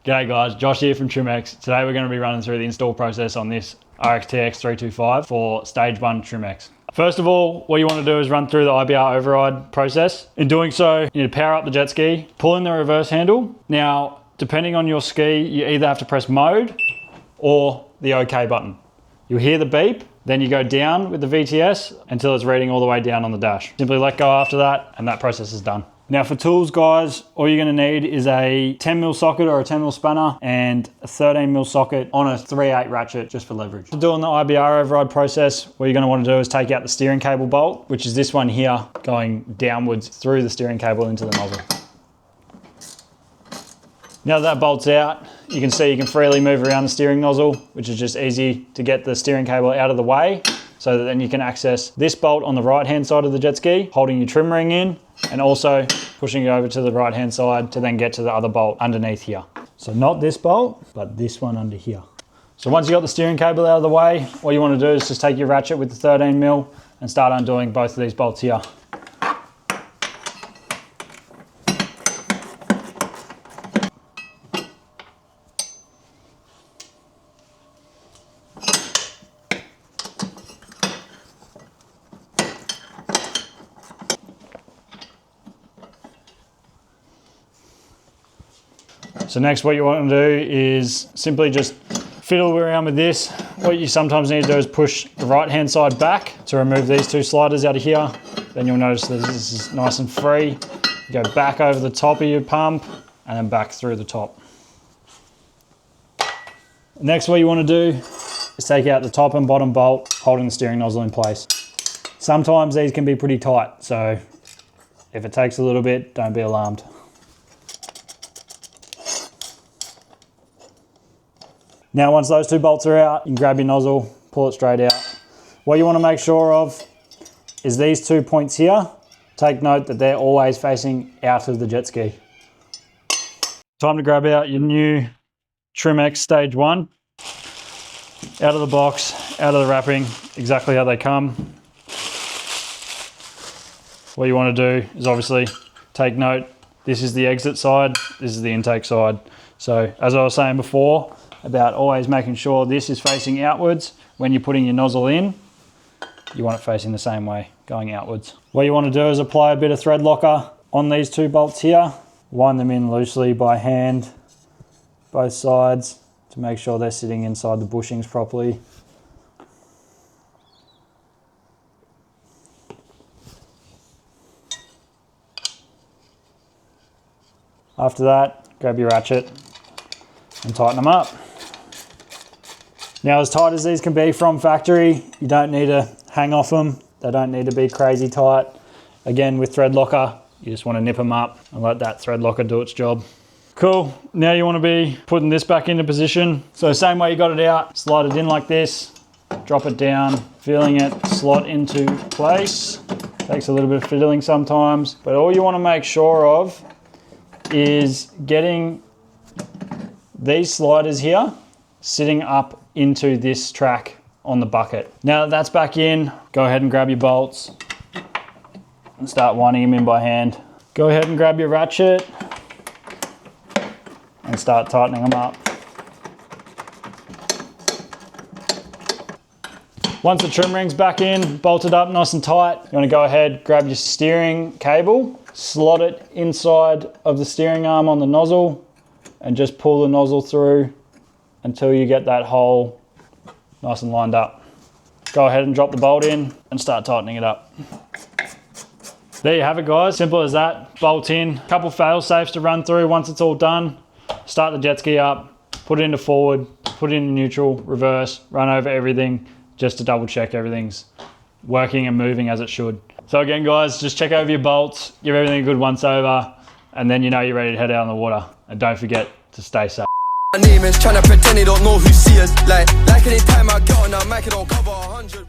G'day guys, Josh here from Trimx. Today we're going to be running through the install process on this RXTX 325 for stage 1 Trimx. First of all, what you want to do is run through the IBR Override process. In doing so, you need to power up the jet ski, pull in the reverse handle. Now, depending on your ski, you either have to press mode or the OK button. You'll hear the beep, then you go down with the VTS until it's reading all the way down on the dash. Simply let go after that and that process is done. Now for tools guys, all you're going to need is a 10mm socket or a 10mm spanner and a 13mm socket on a 3/8 ratchet just for leverage. To do on the IBR override process, what you're going to want to do is take out the steering cable bolt, which is this one here going downwards through the steering cable into the nozzle. Now that bolt's out, you can see you can freely move around the steering nozzle, which is just easy to get the steering cable out of the way so that then you can access this bolt on the right hand side of the jet ski, holding your trim ring in and also pushing it over to the right hand side to then get to the other bolt underneath here. So not this bolt, but this one under here. So once you got the steering cable out of the way, what you want to do is just take your ratchet with the 13mm and start undoing both of these bolts here. So next what you want to do is simply just fiddle around with this. What you sometimes need to do is push the right hand side back to remove these two sliders out of here. Then you'll notice that this is nice and free. You go back over the top of your pump and then back through the top. Next what you want to do is take out the top and bottom bolt holding the steering nozzle in place. Sometimes these can be pretty tight, so if it takes a little bit, don't be alarmed. Now once those two bolts are out, you can grab your nozzle, pull it straight out. What you want to make sure of is these 2 points here. Take note that they're always facing out of the jet ski. Time to grab out your new Trimx Stage 1. Out of the box, out of the wrapping, exactly how they come. What you want to do is obviously take note, this is the exit side, this is the intake side. So as I was saying before, about always making sure this is facing outwards. When you're putting your nozzle in, you want it facing the same way, going outwards. What you want to do is apply a bit of thread locker on these two bolts here. Wind them in loosely by hand, both sides, to make sure they're sitting inside the bushings properly. After that, grab your ratchet and tighten them up. Now as tight as these can be from factory, you don't need to hang off them. They don't need to be crazy tight. Again, with thread locker, you just want to nip them up and let that thread locker do its job. Cool, now you want to be putting this back into position. So same way you got it out, slide it in like this, drop it down, feeling it slot into place. Takes a little bit of fiddling sometimes, but all you want to make sure of is getting these sliders here sitting up into this track on the bucket. Now that that's back in, go ahead and grab your bolts and start winding them in by hand. Go ahead and grab your ratchet and start tightening them up. Once the trim ring's back in, bolted up nice and tight, you want to go ahead, grab your steering cable, slot it inside of the steering arm on the nozzle and just pull the nozzle through until you get that hole nice and lined up. Go ahead and drop the bolt in and start tightening it up. There you have it guys, simple as that. Bolt in, couple fail safes to run through once it's all done. Start the jet ski up, put it into forward, put it into neutral, reverse, run over everything just to double check everything's working and moving as it should. So again guys, just check over your bolts, give everything a good once over, and then you know you're ready to head out on the water. And don't forget to stay safe. My name is trying to pretend they don't know who see us. Like anytime I get on, I make it on cover 100.